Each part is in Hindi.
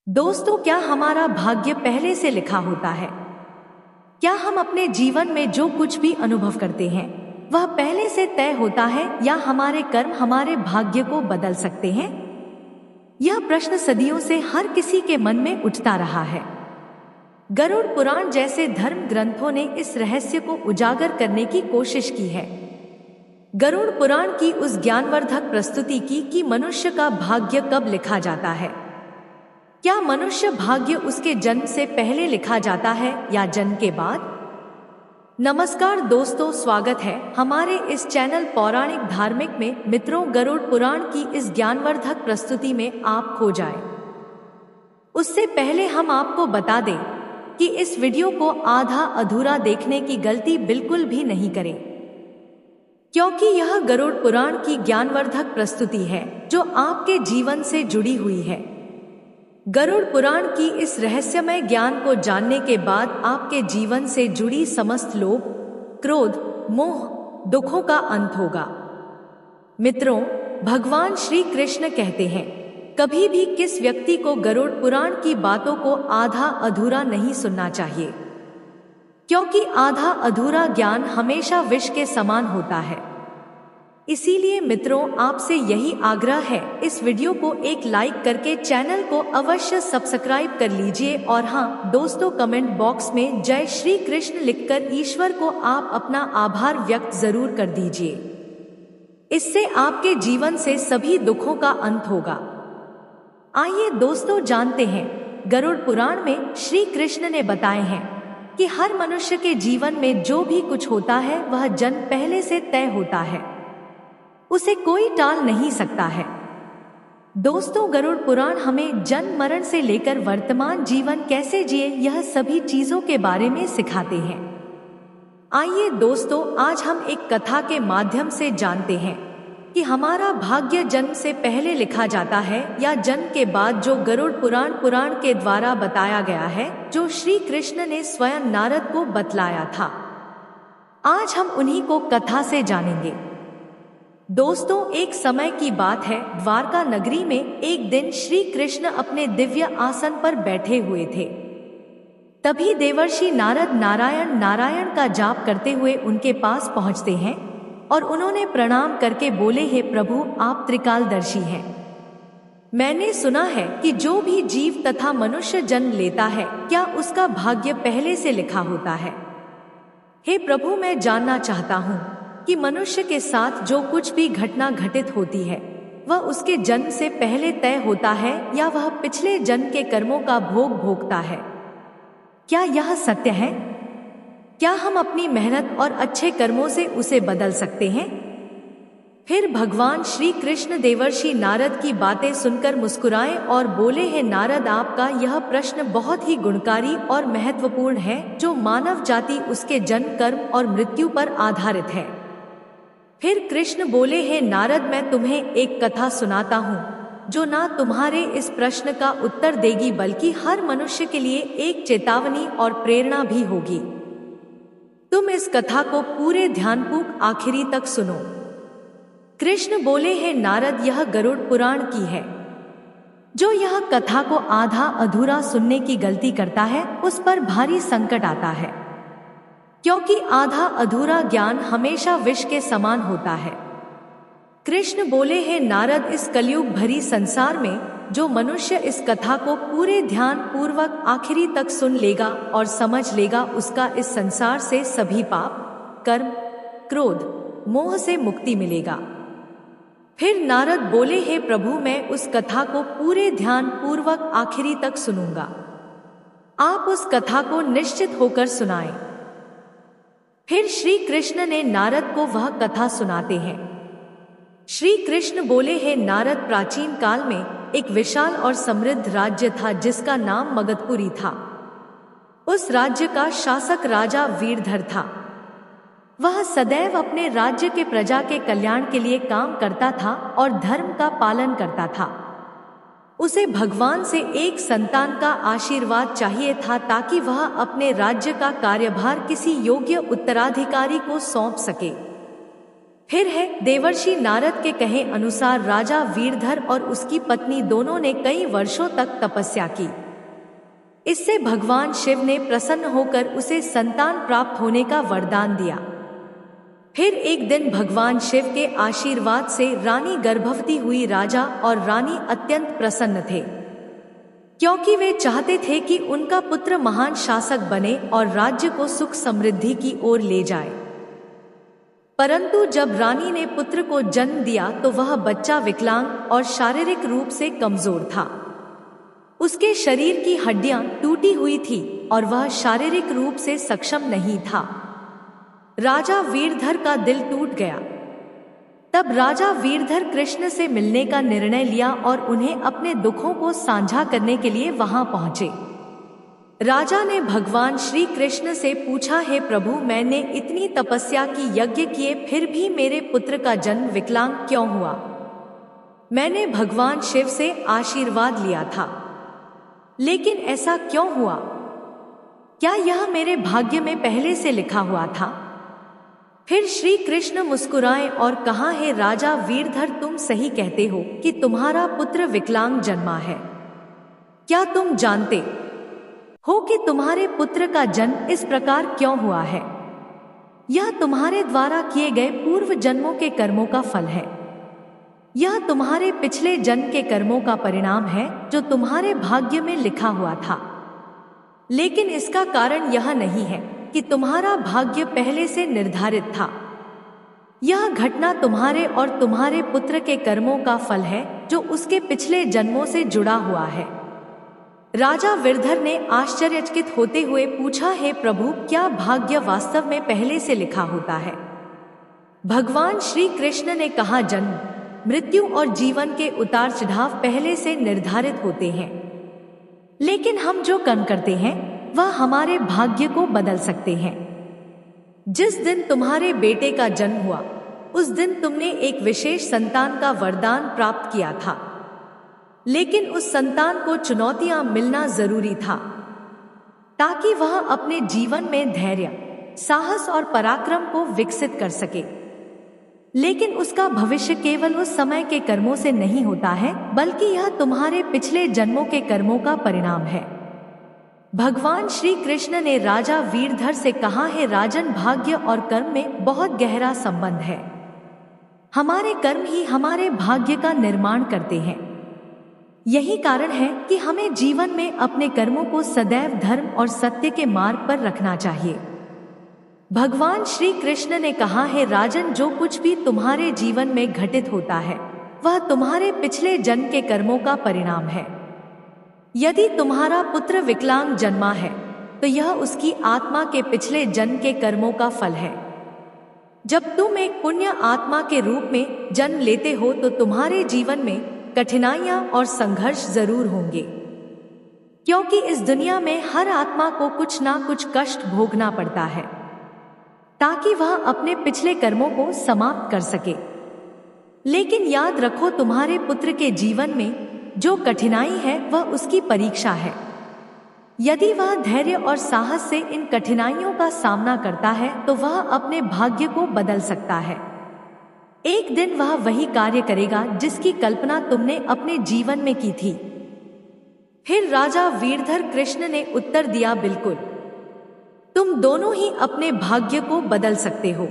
दोस्तों, क्या हमारा भाग्य पहले से लिखा होता है? क्या हम अपने जीवन में जो कुछ भी अनुभव करते हैं वह पहले से तय होता है या हमारे कर्म हमारे भाग्य को बदल सकते हैं? यह प्रश्न सदियों से हर किसी के मन में उठता रहा है। गरुड़ पुराण जैसे धर्म ग्रंथों ने इस रहस्य को उजागर करने की कोशिश की है। गरुड़ पुराण की उस ज्ञानवर्धक प्रस्तुति की कि मनुष्य का भाग्य कब लिखा जाता है। क्या मनुष्य भाग्य उसके जन्म से पहले लिखा जाता है या जन्म के बाद? नमस्कार दोस्तों, स्वागत है हमारे इस चैनल पौराणिक धार्मिक में। मित्रों, गरुड़ पुराण की इस ज्ञानवर्धक प्रस्तुति में आप खो जाएं। उससे पहले हम आपको बता दें कि इस वीडियो को आधा अधूरा देखने की गलती बिल्कुल भी नहीं करें, क्योंकि यह गरुड़ पुराण की ज्ञानवर्धक प्रस्तुति है जो आपके जीवन से जुड़ी हुई है। गरुड़ पुराण की इस रहस्यमय ज्ञान को जानने के बाद आपके जीवन से जुड़ी समस्त लोभ, क्रोध, मोह, दुखों का अंत होगा। मित्रों, भगवान श्री कृष्ण कहते हैं, कभी भी किस व्यक्ति को गरुड़ पुराण की बातों को आधा अधूरा नहीं सुनना चाहिए, क्योंकि आधा अधूरा ज्ञान हमेशा विष के समान होता है। इसीलिए मित्रों, आपसे यही आग्रह है, इस वीडियो को एक लाइक करके चैनल को अवश्य सब्सक्राइब कर लीजिए। और हाँ दोस्तों, कमेंट बॉक्स में जय श्री कृष्ण लिखकर ईश्वर को आप अपना आभार व्यक्त जरूर कर दीजिए। इससे आपके जीवन से सभी दुखों का अंत होगा। आइए दोस्तों, जानते हैं गरुड़ पुराण में श्री कृष्ण ने बताए हैं कि हर मनुष्य के जीवन में जो भी कुछ होता है वह जन्म पहले से तय होता है, उसे कोई टाल नहीं सकता है। दोस्तों, गरुड़ पुराण हमें जन्म मरण से लेकर वर्तमान जीवन कैसे जिए यह सभी चीजों के बारे में सिखाते हैं। आइए दोस्तों, आज हम एक कथा के माध्यम से जानते हैं कि हमारा भाग्य जन्म से पहले लिखा जाता है या जन्म के बाद, जो गरुड़ पुराण के द्वारा बताया गया है, जो श्री कृष्ण ने स्वयं नारद को बतलाया था। आज हम उन्हीं को कथा से जानेंगे। दोस्तों, एक समय की बात है, द्वारका नगरी में एक दिन श्री कृष्ण अपने दिव्य आसन पर बैठे हुए थे। तभी देवर्षि नारद नारायण नारायण का जाप करते हुए उनके पास पहुंचते हैं और उन्होंने प्रणाम करके बोले, हे प्रभु, आप त्रिकालदर्शी हैं। मैंने सुना है कि जो भी जीव तथा मनुष्य जन्म लेता है, क्या उसका भाग्य पहले से लिखा होता है? हे प्रभु, मैं जानना चाहता हूँ कि मनुष्य के साथ जो कुछ भी घटना घटित होती है वह उसके जन्म से पहले तय होता है या वह पिछले जन्म के कर्मों का भोग भोगता है? क्या यह सत्य है? क्या हम अपनी मेहनत और अच्छे कर्मों से उसे बदल सकते हैं? फिर भगवान श्री कृष्ण देवर्षि नारद की बातें सुनकर मुस्कुराए और बोले, हे नारद, आपका यह प्रश्न बहुत ही गुणकारी और महत्वपूर्ण है, जो मानव जाति उसके जन्म, कर्म और मृत्यु पर आधारित है। फिर कृष्ण बोले, हे नारद, मैं तुम्हें एक कथा सुनाता हूँ जो ना तुम्हारे इस प्रश्न का उत्तर देगी बल्कि हर मनुष्य के लिए एक चेतावनी और प्रेरणा भी होगी। तुम इस कथा को पूरे ध्यानपूर्वक आखिरी तक सुनो। कृष्ण बोले, हे नारद, यह गरुड़ पुराण की है। जो यह कथा को आधा अधूरा सुनने की गलती करता है उस पर भारी संकट आता है, क्योंकि आधा अधूरा ज्ञान हमेशा विष के समान होता है। कृष्ण बोले, हे नारद, इस कलयुग भरी संसार में जो मनुष्य इस कथा को पूरे ध्यान पूर्वक आखिरी तक सुन लेगा और समझ लेगा, उसका इस संसार से सभी पाप, कर्म, क्रोध, मोह से मुक्ति मिलेगा। फिर नारद बोले, हे प्रभु, मैं उस कथा को पूरे ध्यान पूर्वक आखिरी तक सुनूंगा। आप उस कथा को निश्चित होकर सुनाएं। फिर श्री कृष्ण ने नारद को वह कथा सुनाते हैं। श्री कृष्ण बोले, हे नारद, प्राचीन काल में एक विशाल और समृद्ध राज्य था जिसका नाम मगधपुरी था। उस राज्य का शासक राजा वीरधर था। वह सदैव अपने राज्य के प्रजा के कल्याण के लिए काम करता था और धर्म का पालन करता था। उसे भगवान से एक संतान का आशीर्वाद चाहिए था ताकि वह अपने राज्य का कार्यभार किसी योग्य उत्तराधिकारी को सौंप सके। फिर है, देवर्षि नारद के कहे अनुसार राजा वीरधर और उसकी पत्नी दोनों ने कई वर्षों तक तपस्या की। इससे भगवान शिव ने प्रसन्न होकर उसे संतान प्राप्त होने का वरदान दिया। फिर एक दिन भगवान शिव के आशीर्वाद से रानी गर्भवती हुई। राजा और रानी अत्यंत प्रसन्न थे, क्योंकि वे चाहते थे कि उनका पुत्र महान शासक बने और राज्य को सुख समृद्धि की ओर ले जाए। परंतु जब रानी ने पुत्र को जन्म दिया तो वह बच्चा विकलांग और शारीरिक रूप से कमजोर था। उसके शरीर की हड्डियां टूटी हुई थी और वह शारीरिक रूप से सक्षम नहीं था। राजा वीरधर का दिल टूट गया। तब राजा वीरधर कृष्ण से मिलने का निर्णय लिया और उन्हें अपने दुखों को साझा करने के लिए वहां पहुंचे। राजा ने भगवान श्री कृष्ण से पूछा, हे प्रभु, मैंने इतनी तपस्या की, यज्ञ किए, फिर भी मेरे पुत्र का जन्म विकलांग क्यों हुआ? मैंने भगवान शिव से आशीर्वाद लिया था, लेकिन ऐसा क्यों हुआ? क्या यह मेरे भाग्य में पहले से लिखा हुआ था? फिर श्री कृष्ण मुस्कुराए और कहा, हे राजा वीरधर, तुम सही कहते हो कि तुम्हारा पुत्र विकलांग जन्मा है। क्या तुम जानते हो कि तुम्हारे पुत्र का जन्म इस प्रकार क्यों हुआ है? यह तुम्हारे द्वारा किए गए पूर्व जन्मों के कर्मों का फल है। यह तुम्हारे पिछले जन्म के कर्मों का परिणाम है जो तुम्हारे भाग्य में लिखा हुआ था। लेकिन इसका कारण यह नहीं है कि तुम्हारा भाग्य पहले से निर्धारित था। यह घटना तुम्हारे और तुम्हारे पुत्र के कर्मों का फल है जो उसके पिछले जन्मों से जुड़ा हुआ है। राजा वीरधर ने आश्चर्यचकित होते हुए पूछा, हे प्रभु, क्या भाग्य वास्तव में पहले से लिखा होता है? भगवान श्री कृष्ण ने कहा, जन्म, मृत्यु और जीवन के उतार चढ़ाव पहले से निर्धारित होते हैं, लेकिन हम जो कर्म करते हैं वह हमारे भाग्य को बदल सकते हैं। जिस दिन तुम्हारे बेटे का जन्म हुआ उस दिन तुमने एक विशेष संतान का वरदान प्राप्त किया था, लेकिन उस संतान को चुनौतियां मिलना जरूरी था ताकि वह अपने जीवन में धैर्य, साहस और पराक्रम को विकसित कर सके। लेकिन उसका भविष्य केवल उस समय के कर्मों से नहीं होता है, बल्कि यह तुम्हारे पिछले जन्मों के कर्मों का परिणाम है। भगवान श्री कृष्ण ने राजा वीरधर से कहा, है राजन, भाग्य और कर्म में बहुत गहरा संबंध है। हमारे कर्म ही हमारे भाग्य का निर्माण करते हैं। यही कारण है कि हमें जीवन में अपने कर्मों को सदैव धर्म और सत्य के मार्ग पर रखना चाहिए। भगवान श्री कृष्ण ने कहा, है राजन, जो कुछ भी तुम्हारे जीवन में घटित होता है वह तुम्हारे पिछले जन्म के कर्मों का परिणाम है। यदि तुम्हारा पुत्र विकलांग जन्मा है तो यह उसकी आत्मा के पिछले जन्म के कर्मों का फल है। जब तुम एक पुण्य आत्मा के रूप में जन्म लेते हो तो तुम्हारे जीवन में कठिनाइयां और संघर्ष जरूर होंगे, क्योंकि इस दुनिया में हर आत्मा को कुछ ना कुछ कष्ट भोगना पड़ता है ताकि वह अपने पिछले कर्मों को समाप्त कर सके। लेकिन याद रखो, तुम्हारे पुत्र के जीवन में जो कठिनाई है वह उसकी परीक्षा है। यदि वह धैर्य और साहस से इन कठिनाइयों का सामना करता है तो वह अपने भाग्य को बदल सकता है। एक दिन वह वही कार्य करेगा जिसकी कल्पना तुमने अपने जीवन में की थी। फिर राजा वीरधर कृष्ण ने उत्तर दिया, बिल्कुल, तुम दोनों ही अपने भाग्य को बदल सकते हो।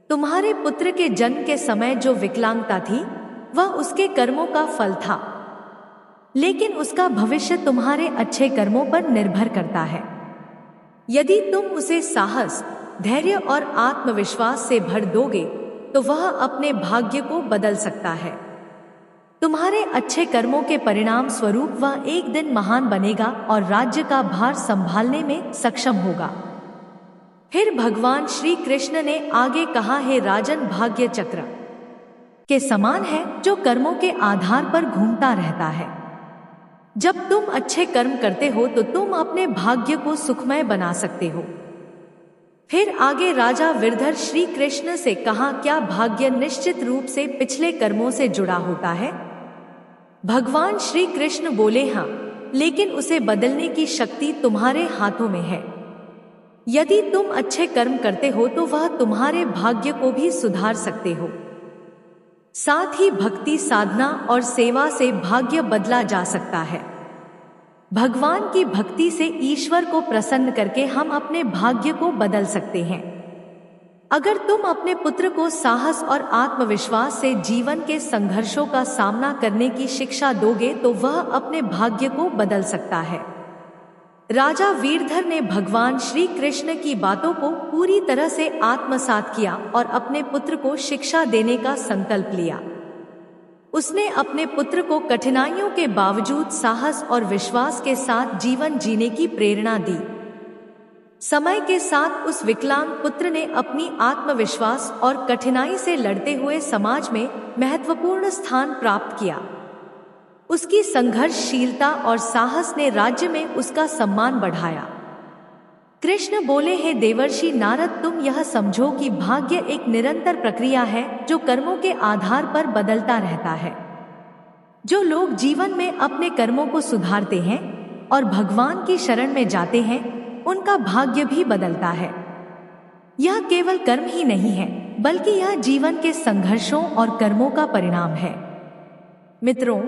तुम्हारे पुत्र के जन्म के समय जो विकलांगता थी वह उसके कर्मों का फल था, लेकिन उसका भविष्य तुम्हारे अच्छे कर्मों पर निर्भर करता है। यदि तुम उसे साहस, धैर्य और आत्मविश्वास से भर दोगे तो वह अपने भाग्य को बदल सकता है। तुम्हारे अच्छे कर्मों के परिणाम स्वरूप वह एक दिन महान बनेगा और राज्य का भार संभालने में सक्षम होगा। फिर भगवान श्री कृष्ण ने आगे कहा, है राजन, भाग्य चक्र के समान है जो कर्मों के आधार पर घूमता रहता है। जब तुम अच्छे कर्म करते हो तो तुम अपने भाग्य को सुखमय बना सकते हो। फिर आगे राजा वीरधर श्री कृष्ण से कहा, क्या भाग्य निश्चित रूप से पिछले कर्मों से जुड़ा होता है? भगवान श्री कृष्ण बोले, हाँ, लेकिन उसे बदलने की शक्ति तुम्हारे हाथों में है। यदि तुम अच्छे कर्म करते हो तो वह तुम्हारे भाग्य को भी सुधार सकते हो। साथ ही भक्ति, साधना और सेवा से भाग्य बदला जा सकता है। भगवान की भक्ति से ईश्वर को प्रसन्न करके हम अपने भाग्य को बदल सकते हैं। अगर तुम अपने पुत्र को साहस और आत्मविश्वास से जीवन के संघर्षों का सामना करने की शिक्षा दोगे तो वह अपने भाग्य को बदल सकता है। राजा वीरधर ने भगवान श्री कृष्ण की बातों को पूरी तरह से आत्मसात किया और अपने पुत्र को शिक्षा देने का संकल्प लिया। उसने अपने पुत्र को कठिनाइयों के बावजूद साहस और विश्वास के साथ जीवन जीने की प्रेरणा दी। समय के साथ उस विकलांग पुत्र ने अपनी आत्मविश्वास और कठिनाई से लड़ते हुए समाज में महत्वपूर्ण स्थान प्राप्त किया। उसकी संघर्षशीलता और साहस ने राज्य में उसका सम्मान बढ़ाया। कृष्ण बोले, हे देवर्षि नारद, तुम यह समझो कि भाग्य एक निरंतर प्रक्रिया है जो कर्मों के आधार पर बदलता रहता है। जो लोग जीवन में अपने कर्मों को सुधारते हैं और भगवान की शरण में जाते हैं, उनका भाग्य भी बदलता है। यह केवल कर्म ही नहीं है, बल्कि यह जीवन के संघर्षों और कर्मों का परिणाम है। मित्रों,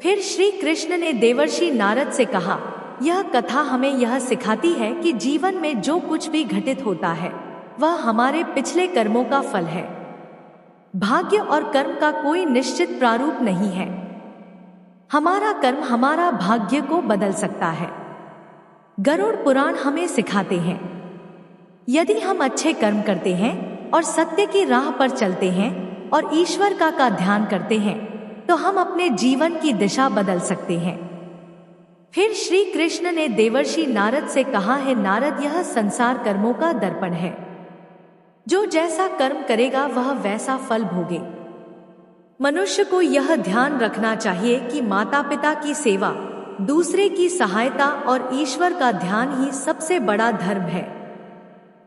फिर श्री कृष्ण ने देवर्षि नारद से कहा, यह कथा हमें यह सिखाती है कि जीवन में जो कुछ भी घटित होता है वह हमारे पिछले कर्मों का फल है। भाग्य और कर्म का कोई निश्चित प्रारूप नहीं है। हमारा कर्म हमारा भाग्य को बदल सकता है। गरुड़ पुराण हमें सिखाते हैं, यदि हम अच्छे कर्म करते हैं और सत्य की राह पर चलते हैं और ईश्वर का ध्यान करते हैं तो हम अपने जीवन की दिशा बदल सकते हैं। फिर श्री कृष्ण ने देवर्षि नारद से कहा, है नारद, यह संसार कर्मों का दर्पण है। जो जैसा कर्म करेगा वह वैसा फल भोगे। मनुष्य को यह ध्यान रखना चाहिए कि माता पिता की सेवा, दूसरे की सहायता और ईश्वर का ध्यान ही सबसे बड़ा धर्म है।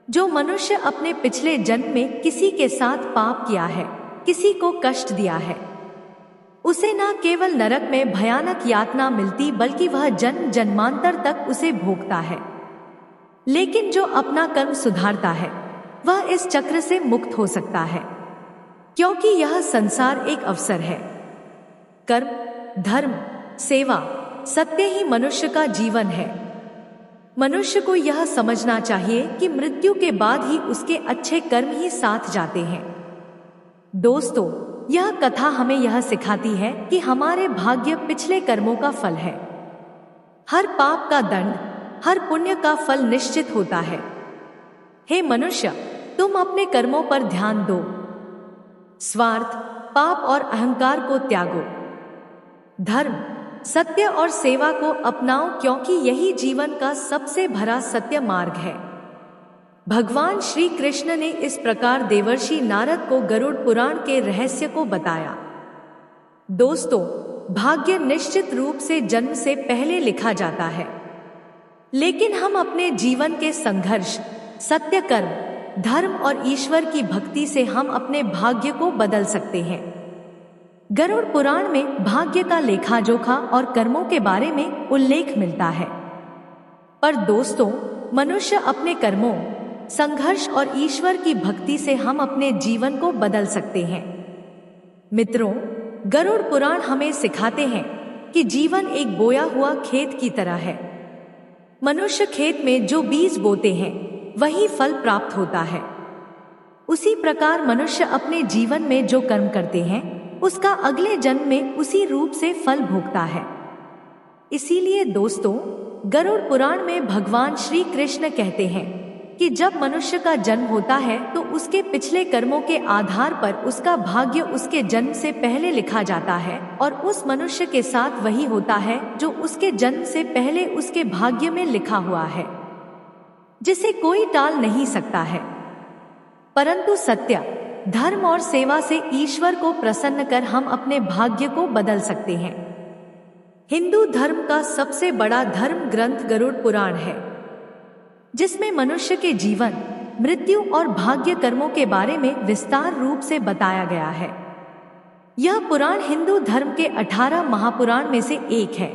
जो मनुष्य अपने पिछले जन्म में किसी के साथ पाप किया है, किसी को कष्ट दिया है, उसे न केवल नरक में भयानक यातना मिलती बल्कि वह जन्म जन्मांतर तक उसे भोगता है। लेकिन जो अपना कर्म सुधारता है वह इस चक्र से मुक्त हो सकता है, क्योंकि यह संसार एक अवसर है। कर्म, धर्म, सेवा, सत्य ही मनुष्य का जीवन है। मनुष्य को यह समझना चाहिए कि मृत्यु के बाद ही उसके अच्छे कर्म ही साथ जाते हैं। दोस्तों, यह कथा हमें यह सिखाती है कि हमारे भाग्य पिछले कर्मों का फल है। हर पाप का दंड, हर पुण्य का फल निश्चित होता है। हे मनुष्य, तुम अपने कर्मों पर ध्यान दो। स्वार्थ, पाप और अहंकार को त्यागो। धर्म, सत्य और सेवा को अपनाओ, क्योंकि यही जीवन का सबसे भरा सत्य मार्ग है। भगवान श्री कृष्ण ने इस प्रकार देवर्षि नारद को गरुड़ पुराण के रहस्य को बताया। दोस्तों, भाग्य निश्चित रूप से जन्म से पहले लिखा जाता है, लेकिन हम अपने जीवन के संघर्ष, सत्य कर्म, धर्म और ईश्वर की भक्ति से हम अपने भाग्य को बदल सकते हैं। गरुड़ पुराण में भाग्य का लेखा जोखा और कर्मों के बारे में उल्लेख मिलता है। पर दोस्तों, मनुष्य अपने कर्मों, संघर्ष और ईश्वर की भक्ति से हम अपने जीवन को बदल सकते हैं। मित्रों, गरुड़ पुराण हमें सिखाते हैं कि जीवन एक बोया हुआ खेत की तरह है। मनुष्य खेत में जो बीज बोते हैं वही फल प्राप्त होता है। उसी प्रकार मनुष्य अपने जीवन में जो कर्म करते हैं उसका अगले जन्म में उसी रूप से फल भोगता है। इसीलिए दोस्तों, गरुड़ पुराण में भगवान श्री कृष्ण कहते हैं कि जब मनुष्य का जन्म होता है तो उसके पिछले कर्मों के आधार पर उसका भाग्य उसके जन्म से पहले लिखा जाता है और उस मनुष्य के साथ वही होता है जो उसके जन्म से पहले उसके भाग्य में लिखा हुआ है, जिसे कोई टाल नहीं सकता है। परंतु सत्य, धर्म और सेवा से ईश्वर को प्रसन्न कर हम अपने भाग्य को बदल सकते हैं। हिंदू धर्म का सबसे बड़ा धर्म ग्रंथ गरुड़ पुराण है, जिसमें मनुष्य के जीवन, मृत्यु और भाग्य कर्मों के बारे में विस्तार रूप से बताया गया है। यह पुराण हिंदू धर्म के 18 महापुराण में से एक है।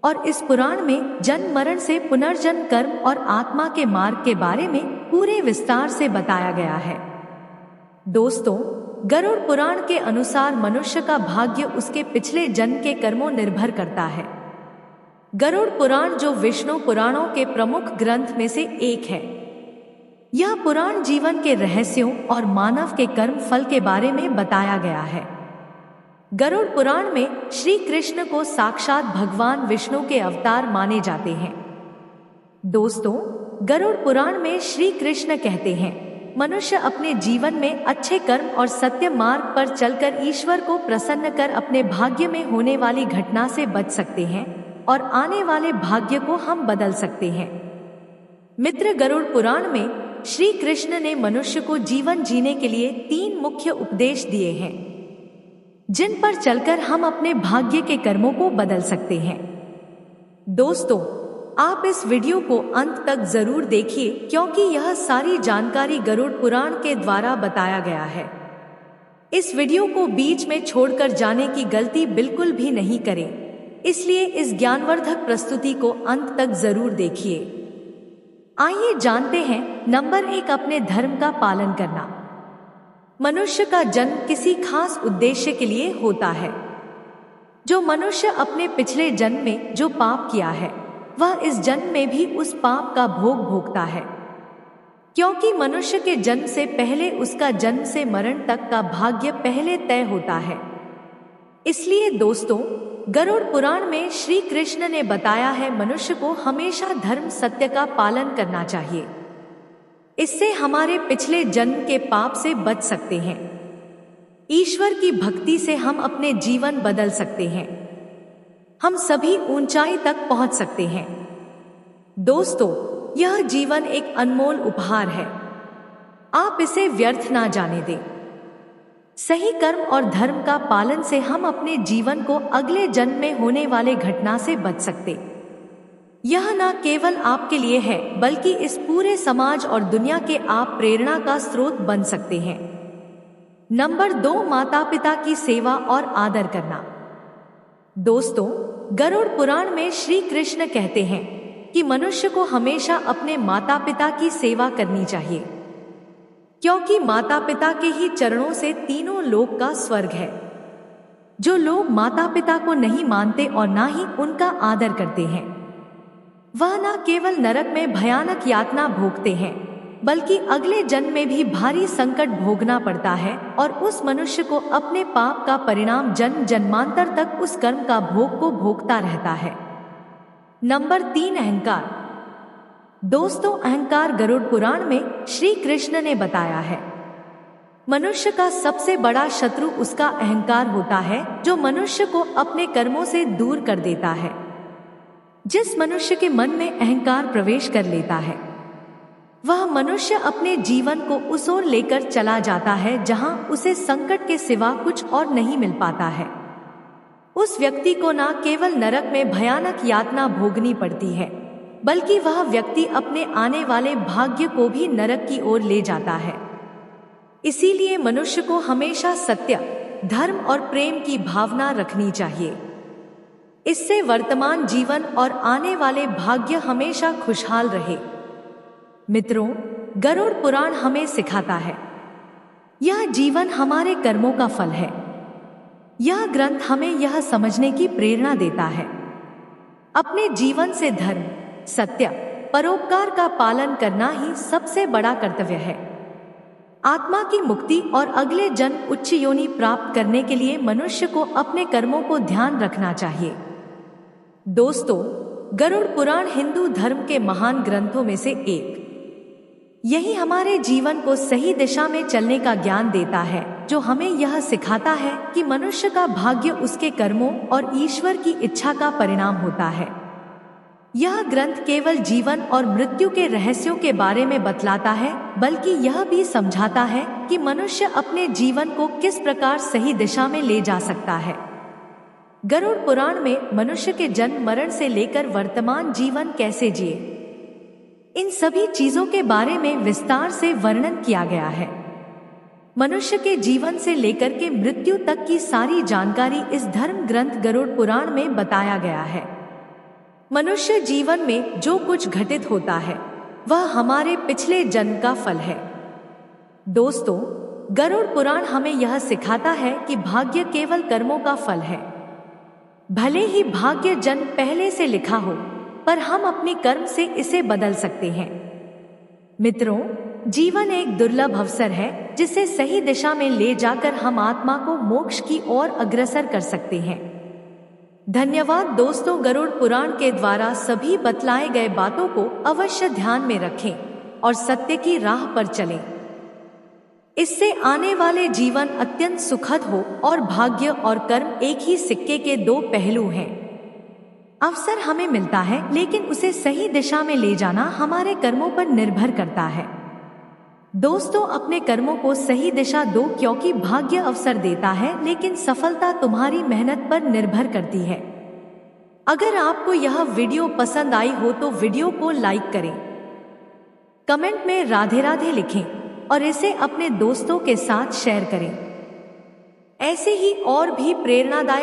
और इस पुराण में जन्म मरण से पुनर्जन्म, कर्म और आत्मा के मार्ग के बारे में पूरे विस्तार से बताया गया है। दोस्तों, गरुड़ पुराण के अनुसार मनुष्य का भाग्य उसके पिछले जन्म के कर्मों निर्भर करता है। गरुड़ पुराण, जो विष्णु पुराणों के प्रमुख ग्रंथ में से एक है, यह पुराण जीवन के रहस्यों और मानव के कर्म फल के बारे में बताया गया है। गरुड़ पुराण में श्री कृष्ण को साक्षात भगवान विष्णु के अवतार माने जाते हैं। दोस्तों, गरुड़ पुराण में श्री कृष्ण कहते हैं, मनुष्य अपने जीवन में अच्छे कर्म और सत्य मार्ग पर चलकर ईश्वर को प्रसन्न कर अपने भाग्य में होने वाली घटना से बच सकते हैं और आने वाले भाग्य को हम बदल सकते हैं। मित्र, गरुड़ पुराण में श्री कृष्ण ने मनुष्य को जीवन जीने के लिए 3 मुख्य उपदेश दिए हैं, जिन पर चलकर हम अपने भाग्य के कर्मों को बदल सकते हैं। दोस्तों, आप इस वीडियो को अंत तक जरूर देखिए, क्योंकि यह सारी जानकारी गरुड़ पुराण के द्वारा बताया गया है। इस वीडियो को बीच में छोड़कर जाने की गलती बिल्कुल भी नहीं करें, इसलिए इस ज्ञानवर्धक प्रस्तुति को अंत तक जरूर देखिए। आइए जानते हैं। नंबर 1, अपने धर्म का पालन करना। मनुष्य का जन्म किसी खास उद्देश्य के लिए होता है। जो मनुष्य अपने पिछले जन्म में जो पाप किया है, वह इस जन्म में भी उस पाप का भोग भोगता है, क्योंकि मनुष्य के जन्म से पहले उसका जन्म से मरण तक का भाग्य पहले तय होता है। इसलिए दोस्तों, गरुड़ पुराण में श्री कृष्ण ने बताया है, मनुष्य को हमेशा धर्म सत्य का पालन करना चाहिए। इससे हमारे पिछले जन्म के पाप से बच सकते हैं। ईश्वर की भक्ति से हम अपने जीवन बदल सकते हैं। हम सभी ऊंचाई तक पहुंच सकते हैं। दोस्तों, यह जीवन एक अनमोल उपहार है। आप इसे व्यर्थ ना जाने दें। सही कर्म और धर्म का पालन से हम अपने जीवन को अगले जन्म में होने वाले घटना से बच सकते। यह न केवल आपके लिए है, बल्कि इस पूरे समाज और दुनिया के आप प्रेरणा का स्रोत बन सकते हैं। नंबर 2, माता पिता की सेवा और आदर करना। दोस्तों, गरुड़ पुराण में श्री कृष्ण कहते हैं कि मनुष्य को हमेशा अपने माता पिता की सेवा करनी चाहिए, क्योंकि माता पिता के ही चरणों से तीनों लोक का स्वर्ग है। जो लोग माता पिता को नहीं मानते और ना ही उनका आदर करते हैं, वह न केवल नरक में भयानक यातना भोगते हैं, बल्कि अगले जन्म में भी भारी संकट भोगना पड़ता है और उस मनुष्य को अपने पाप का परिणाम जन्म जन्मांतर तक उस कर्म का भोग को भोगता रहता है। नंबर 3, अहंकार। दोस्तों, अहंकार गरुड़ पुराण में श्री कृष्ण ने बताया है, मनुष्य का सबसे बड़ा शत्रु उसका अहंकार होता है, जो मनुष्य को अपने कर्मों से दूर कर देता है। जिस मनुष्य के मन में अहंकार प्रवेश कर लेता है, वह मनुष्य अपने जीवन को उस ओर लेकर चला जाता है जहां उसे संकट के सिवा कुछ और नहीं मिल पाता है। उस व्यक्ति को न केवल नरक में भयानक यातना भोगनी पड़ती है, बल्कि वह व्यक्ति अपने आने वाले भाग्य को भी नरक की ओर ले जाता है। इसीलिए मनुष्य को हमेशा सत्य, धर्म और प्रेम की भावना रखनी चाहिए। इससे वर्तमान जीवन और आने वाले भाग्य हमेशा खुशहाल रहे। मित्रों, गरुड़ पुराण हमें सिखाता है, यह जीवन हमारे कर्मों का फल है। यह ग्रंथ हमें यह समझने की प्रेरणा देता है, अपने जीवन से धर्म, सत्य, परोपकार का पालन करना ही सबसे बड़ा कर्तव्य है। आत्मा की मुक्ति और अगले जन्म उच्च योनि प्राप्त करने के लिए मनुष्य को अपने कर्मों को ध्यान रखना चाहिए। दोस्तों, गरुड़ पुराण हिंदू धर्म के महान ग्रंथों में से एक। यही हमारे जीवन को सही दिशा में चलने का ज्ञान देता है, जो हमें यह सिखाता है कि मनुष्य का भाग्य उसके कर्मों और ईश्वर की इच्छा का परिणाम होता है। यह ग्रंथ केवल जीवन और मृत्यु के रहस्यों के बारे में बतलाता है, बल्कि यह भी समझाता है कि मनुष्य अपने जीवन को किस प्रकार सही दिशा में ले जा सकता है। गरुड़ पुराण में मनुष्य के जन्म मरण से लेकर वर्तमान जीवन कैसे जिए, इन सभी चीजों के बारे में विस्तार से वर्णन किया गया है। मनुष्य के जीवन से लेकर के मृत्यु तक की सारी जानकारी इस धर्म ग्रंथ गरुड़ पुराण में बताया गया है। मनुष्य जीवन में जो कुछ घटित होता है वह हमारे पिछले जन्म का फल है। दोस्तों, गरुड़ पुराण हमें यह सिखाता है कि भाग्य केवल कर्मों का फल है। भले ही भाग्य जन्म पहले से लिखा हो, पर हम अपनी कर्म से इसे बदल सकते हैं। मित्रों, जीवन एक दुर्लभ अवसर है जिसे सही दिशा में ले जाकर हम आत्मा को मोक्ष की ओर अग्रसर कर सकते हैं। धन्यवाद दोस्तों। गरुड़ पुराण के द्वारा सभी बतलाए गए बातों को अवश्य ध्यान में रखें और सत्य की राह पर चलें। इससे आने वाले जीवन अत्यंत सुखद हो। और भाग्य और कर्म एक ही सिक्के के दो पहलू हैं। अवसर हमें मिलता है, लेकिन उसे सही दिशा में ले जाना हमारे कर्मों पर निर्भर करता है। दोस्तों, अपने कर्मों को सही दिशा दो, क्योंकि भाग्य अवसर देता है, लेकिन सफलता तुम्हारी मेहनत पर निर्भर करती है। अगर आपको यह वीडियो पसंद आई हो तो वीडियो को लाइक करें, कमेंट में राधे राधे लिखें और इसे अपने दोस्तों के साथ शेयर करें। ऐसे ही और भी प्रेरणादायक